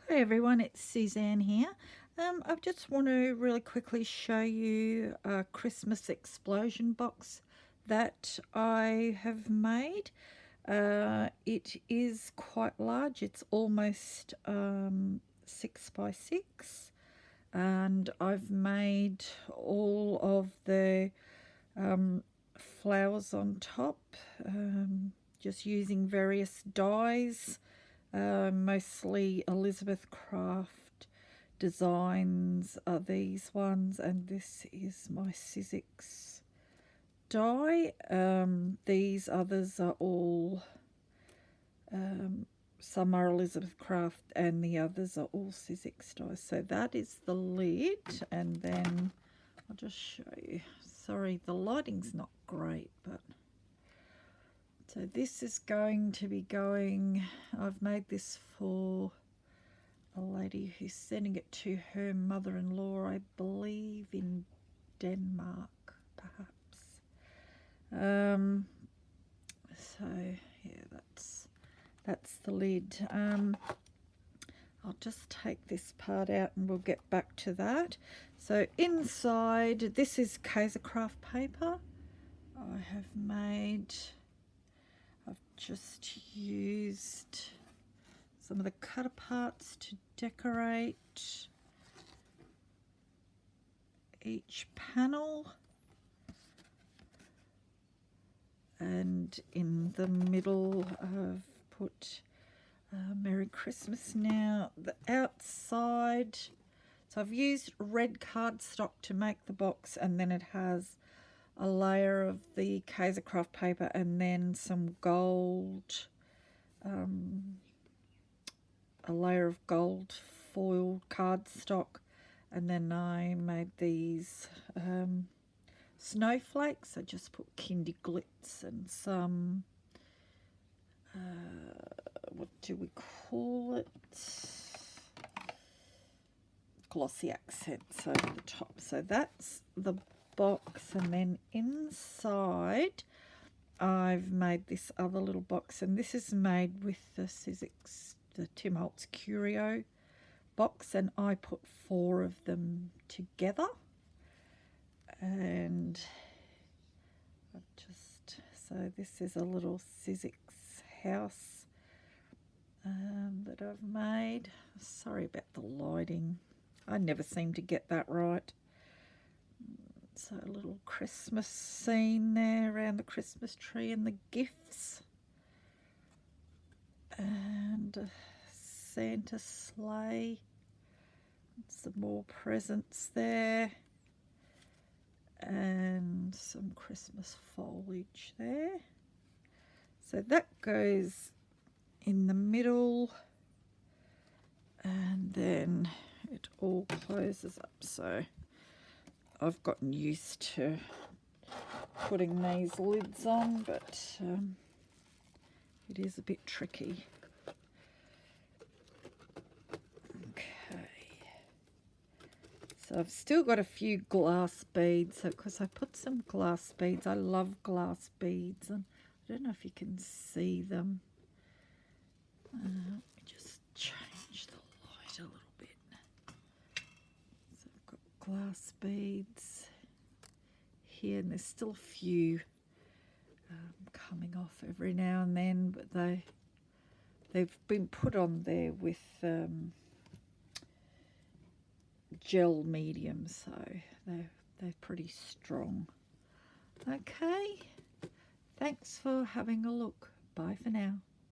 Hi everyone, it's Suzanne here. I just want to really quickly show you a Christmas explosion box that I have made. It is quite large, it's almost 6 by 6, and I've made all of the flowers on top, just using various dyes. Mostly Elizabeth Craft designs are these ones, and this is my Sizzix die. These others are all, some are Elizabeth Craft and the others are all Sizzix dies. So that is the lid, and then I'll just show you. Sorry, the lighting's not great, but so this is going to be going, I've made this for a lady who's sending it to her mother-in-law, I believe in Denmark, perhaps. So yeah, that's the lid. I'll just take this part out and we'll get back to that. So inside, this is Kaisercraft paper. I have made, I've just used some of the cutter parts to decorate each panel, and in the middle I've put Merry Christmas now. The outside, so I've used red cardstock to make the box, and then it has a layer of the Kaisercraft paper and then some gold, a layer of gold foil cardstock, and then I made these snowflakes. I just put Kindy Glitz and some, what do we call it? Glossy accents over the top. So that's the box, and then inside I've made this other little box, and this is made with the Sizzix, the Tim Holtz Curio box, and I put 4 of them together. And I've just, so this is a little Sizzix house that I've made. Sorry about the lighting, I never seem to get that right. So a little Christmas scene there around the Christmas tree and the gifts, and a Santa sleigh, some more presents there, and some Christmas foliage there. So that goes in the middle, and then it all closes up. So I've gotten used to putting these lids on, but it is a bit tricky. Okay, so I've still got a few glass beads, because I put some glass beads. I love glass beads, and I don't know if you can see them. Let me just change the light a little bit. So I've got glass beads here, and there's still a few coming off every now and then, but they've been put on there with gel medium, so they're pretty strong. Okay, thanks for having a look. Bye for now.